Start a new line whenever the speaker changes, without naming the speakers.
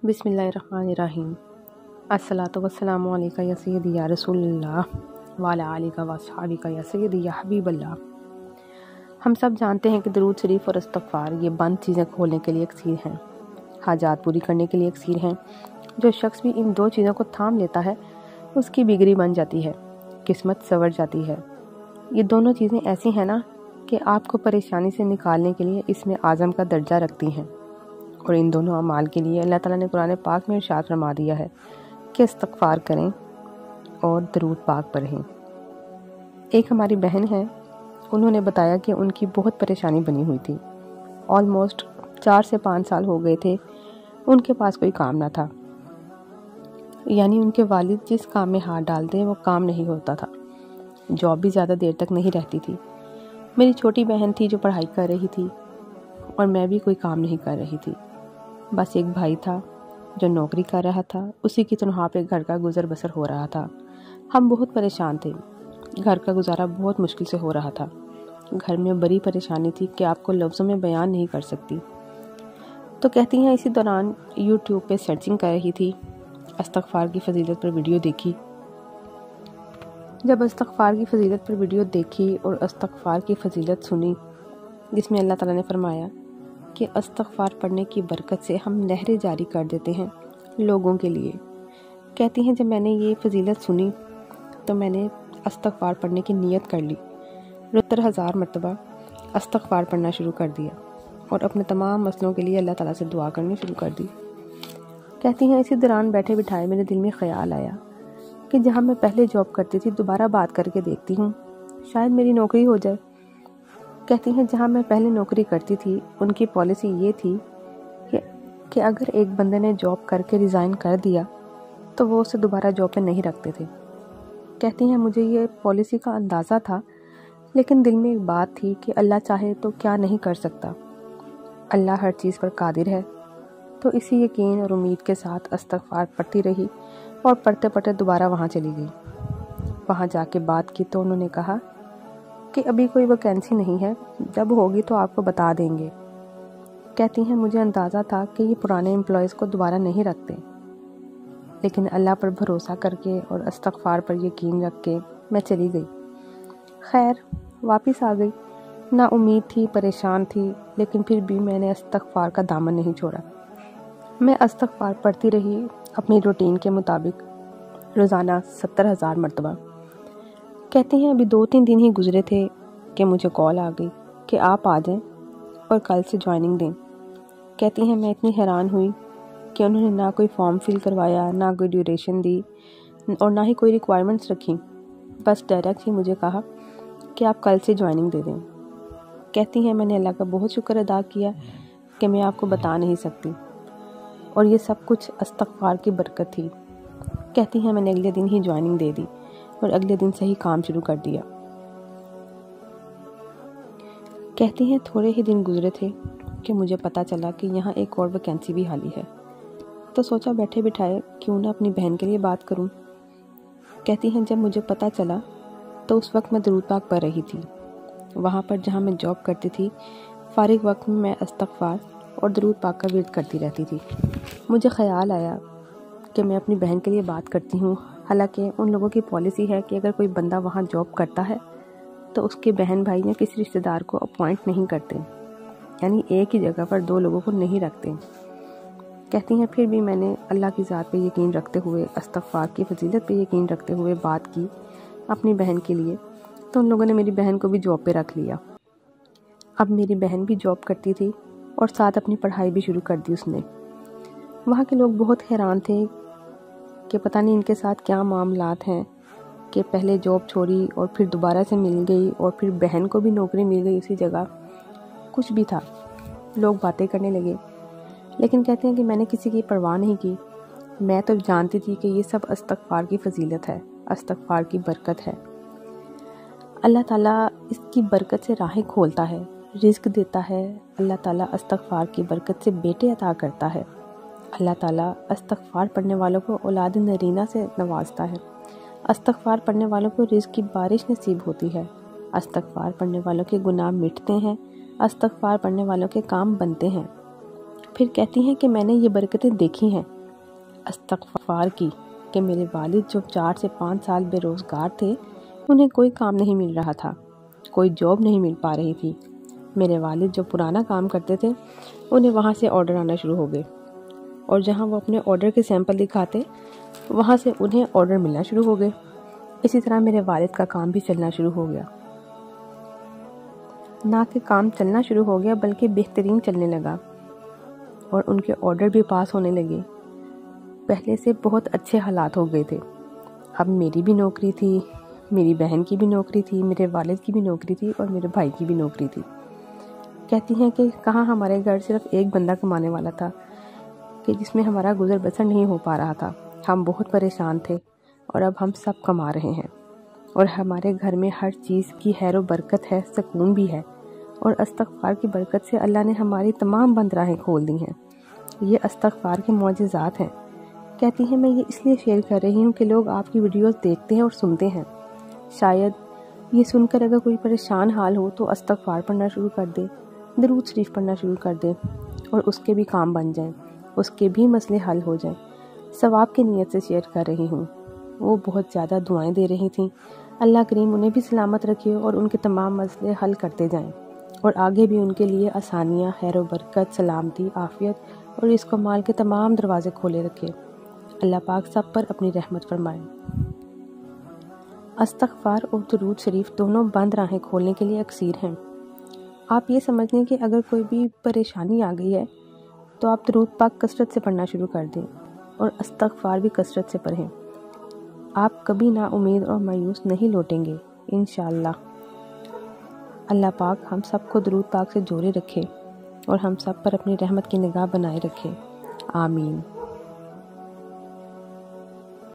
بسم اللہ الرحمن الرحیم۔ الصلاۃ والسلام علیکہ یا سیدی یا رسول اللہ وعلی آلک و اصحابک یا سیدی یا حبیب اللہ۔ ہم سب جانتے ہیں کہ درود شریف اور استغفار یہ بند چیزیں کھولنے کے لیے اکسیر ہیں، حاجات پوری کرنے کے لیے اکسیر ہیں۔ جو شخص بھی ان دو چیزوں کو تھام لیتا ہے اس کی بگڑی بن جاتی ہے، قسمت سنور جاتی ہے۔ یہ دونوں چیزیں ایسی ہیں نا کہ آپ کو پریشانی سے نکالنے کے لیے اسم اعظم کا درجہ رکھتی ہیں، اور ان دونوں اعمال کے لیے اللہ تعالیٰ نے قرآن پاک میں ارشاد فرما دیا ہے کہ استغفار کریں اور درود پاک پڑھیں۔ ایک ہماری بہن ہے، انہوں نے بتایا کہ ان کی بہت پریشانی بنی ہوئی تھی، آلموسٹ 4 سے 5 سال ہو گئے تھے ان کے پاس کوئی کام نہ تھا، یعنی ان کے والد جس کام میں ہاتھ ڈالتے وہ کام نہیں ہوتا تھا، جاب بھی زیادہ دیر تک نہیں رہتی تھی۔ میری چھوٹی بہن تھی جو پڑھائی کر رہی تھی اور میں بھی کوئی کام نہیں کر رہی تھی، بس ایک بھائی تھا جو نوکری کر رہا تھا، اسی کی تنخواہ پہ گھر کا گزر بسر ہو رہا تھا۔ ہم بہت پریشان تھے، گھر کا گزارا بہت مشکل سے ہو رہا تھا، گھر میں بڑی پریشانی تھی کہ آپ کو لفظوں میں بیان نہیں کر سکتی۔ تو کہتی ہیں اسی دوران یوٹیوب پہ سرچنگ کر رہی تھی، استغفار کی فضیلت پر ویڈیو دیکھی۔ جب استغفار کی فضیلت پر ویڈیو دیکھی اور استغفار کی فضیلت سنی، جس میں اللہ تعالیٰ نے فرمایا کہ استغفار پڑھنے کی برکت سے ہم نہریں جاری کر دیتے ہیں لوگوں کے لیے، کہتی ہیں جب میں نے یہ فضیلت سنی تو میں نے استغفار پڑھنے کی نیت کر لی، 70,000 مرتبہ استغفار پڑھنا شروع کر دیا اور اپنے تمام مسئلوں کے لیے اللہ تعالیٰ سے دعا کرنی شروع کر دی۔ کہتی ہیں اسی دوران بیٹھے بٹھائے میرے دل میں خیال آیا کہ جہاں میں پہلے جاب کرتی تھی دوبارہ بات کر کے دیکھتی ہوں، شاید میری نوکری ہو جائے۔ کہتی ہیں جہاں میں پہلے نوکری کرتی تھی ان کی پالیسی یہ تھی کہ اگر ایک بندے نے جاب کر کے ریزائن کر دیا تو وہ اسے دوبارہ جاب پہ نہیں رکھتے تھے۔ کہتی ہیں مجھے یہ پالیسی کا اندازہ تھا، لیکن دل میں ایک بات تھی کہ اللہ چاہے تو کیا نہیں کر سکتا، اللہ ہر چیز پر قادر ہے۔ تو اسی یقین اور امید کے ساتھ استغفار پڑھتی رہی اور پڑھتے پڑھتے دوبارہ وہاں چلی گئی۔ وہاں جا کے بات کی تو انہوں نے کہا کہ ابھی کوئی ویکینسی نہیں ہے، جب ہوگی تو آپ کو بتا دیں گے۔ کہتی ہیں مجھے اندازہ تھا کہ یہ پرانے امپلائیز کو دوبارہ نہیں رکھتے، لیکن اللہ پر بھروسہ کر کے اور استغفار پر یقین رکھ کے میں چلی گئی۔ خیر واپس آ گئی، نا امید تھی، پریشان تھی، لیکن پھر بھی میں نے استغفار کا دامن نہیں چھوڑا۔ میں استغفار پڑھتی رہی اپنی روٹین کے مطابق، روزانہ 70,000 مرتبہ۔ کہتے ہیں ابھی 2-3 دن ہی گزرے تھے کہ مجھے کال آ گئی کہ آپ آ جائیں اور کل سے جوائننگ دیں۔ کہتی ہیں میں اتنی حیران ہوئی کہ انہوں نے نہ کوئی فارم فل کروایا، نہ کوئی ڈیوریشن دی اور نہ ہی کوئی ریکوائرمنٹس رکھی، بس ڈائریکٹ ہی مجھے کہا کہ آپ کل سے جوائننگ دے دیں۔ کہتی ہیں میں نے اللہ کا بہت شکر ادا کیا کہ میں آپ کو بتا نہیں سکتی، اور یہ سب کچھ استغفار کی برکت تھی۔ کہتی ہیں میں نے اگلے دن ہی جوائننگ دے دی اور اگلے دن سے ہی کام شروع کر دیا۔ کہتی ہیں تھوڑے ہی دن گزرے تھے کہ مجھے پتا چلا کہ یہاں ایک اور ویکینسی بھی خالی ہے، تو سوچا بیٹھے بٹھائے کیوں نہ اپنی بہن کے لیے بات کروں۔ کہتی ہیں جب مجھے پتا چلا تو اس وقت میں درود پاک پڑھ رہی تھی، وہاں پر جہاں میں جاب کرتی تھی، فارغ وقت میں استغفار اور درود پاک کا ورد کرتی رہتی تھی۔ مجھے خیال آیا کہ میں اپنی بہن کے لیے بات کرتی ہوں، حالانکہ ان لوگوں کی پالیسی ہے کہ اگر کوئی بندہ وہاں جاب کرتا ہے تو اس کے بہن بھائی یا کسی رشتہ دار کو اپوائنٹ نہیں کرتے، یعنی ایک ہی جگہ پر 2 لوگوں کو نہیں رکھتے۔ کہتی ہیں پھر بھی میں نے اللہ کی ذات پہ یقین رکھتے ہوئے، استغفار کی فضیلت پہ یقین رکھتے ہوئے بات کی اپنی بہن کے لیے، تو ان لوگوں نے میری بہن کو بھی جاب پہ رکھ لیا۔ اب میری بہن بھی جاب کرتی تھی اور ساتھ اپنی پڑھائی بھی شروع کر دی اس نے۔ وہاں کے لوگ بہت حیران تھے کہ پتہ نہیں ان کے ساتھ کیا معاملات ہیں کہ پہلے جاب چھوڑی اور پھر دوبارہ سے مل گئی اور پھر بہن کو بھی نوکری مل گئی اسی جگہ، کچھ بھی تھا۔ لوگ باتیں کرنے لگے، لیکن کہتے ہیں کہ میں نے کسی کی پرواہ نہیں کی، میں تو جانتی تھی کہ یہ سب استغفار کی فضیلت ہے، استغفار کی برکت ہے۔ اللہ تعالیٰ اس کی برکت سے راہیں کھولتا ہے، رزق دیتا ہے، اللہ تعالیٰ استغفار کی برکت سے بیٹے عطا کرتا ہے، اللہ تعالیٰ استغفار پڑھنے والوں کو اولاد نرینہ سے نوازتا ہے، استغفار پڑھنے والوں کو رزق کی بارش نصیب ہوتی ہے، استغفار پڑھنے والوں کے گناہ مٹتے ہیں، استغفار پڑھنے والوں کے کام بنتے ہیں۔ پھر کہتی ہیں کہ میں نے یہ برکتیں دیکھی ہیں استغفار کی کہ میرے والد جو 4 سے 5 سال بے روزگار تھے، انہیں کوئی کام نہیں مل رہا تھا، کوئی جاب نہیں مل پا رہی تھی۔ میرے والد جو پرانا کام کرتے تھے انہیں وہاں سے آرڈر آنا شروع ہو گئے، اور جہاں وہ اپنے آرڈر کے سیمپل دکھاتے وہاں سے انہیں آرڈر ملنا شروع ہو گئے۔ اسی طرح میرے والد کا کام بھی چلنا شروع ہو گیا، نہ کہ کام چلنا شروع ہو گیا بلکہ بہترین چلنے لگا، اور ان کے آرڈر بھی پاس ہونے لگے۔ پہلے سے بہت اچھے حالات ہو گئے تھے۔ اب میری بھی نوکری تھی، میری بہن کی بھی نوکری تھی، میرے والد کی بھی نوکری تھی، اور میرے بھائی کی بھی نوکری تھی۔ کہتی ہیں کہ کہاں ہمارے گھر صرف ایک بندہ کمانے والا تھا کہ جس میں ہمارا گزر بسر نہیں ہو پا رہا تھا۔ ہم بہت پریشان تھے، اور اب ہم سب کما رہے ہیں، اور ہمارے گھر میں ہر چیز کی خیر و برکت ہے، سکون بھی ہے، اور استغفار کی برکت سے اللہ نے ہماری تمام بند راہیں کھول دی ہیں۔ یہ استغفار کے معجزات ہیں۔ کہتی ہیں میں یہ اس لیے شیئر کر رہی ہوں کہ لوگ آپ کی ویڈیوز دیکھتے ہیں اور سنتے ہیں، شاید یہ سن کر اگر کوئی پریشان حال ہو تو استغفار پڑھنا شروع کر دے، درود شریف پڑھنا شروع کر دے، اور اس کے بھی کام بن جائیں، اس کے بھی مسئلے حل ہو جائیں۔ ثواب کی نیت سے شیئر کر رہی ہوں۔ وہ بہت زیادہ دعائیں دے رہی تھیں، اللہ کریم انہیں بھی سلامت رکھے اور ان کے تمام مسئلے حل کرتے جائیں، اور آگے بھی ان کے لیے آسانیاں، خیر و برکت، سلامتی، عافیت اور رزق و مال کے تمام دروازے کھولے رکھے۔ اللہ پاک سب پر اپنی رحمت فرمائے۔ استغفار اور درود شریف دونوں بند راہیں کھولنے کے لیے اکسیر ہیں۔ آپ یہ سمجھ لیں کہ اگر کوئی بھی پریشانی آ گئی ہے تو آپ درود پاک کثرت سے پڑھنا شروع کر دیں، اور استغفار بھی کثرت سے پڑھیں۔ آپ کبھی نا امید اور مایوس نہیں لوٹیں گے انشاءاللہ۔ اللہ پاک ہم سب کو درود پاک سے جوڑے رکھے، اور ہم سب پر اپنی رحمت کی نگاہ بنائے رکھے۔ آمین۔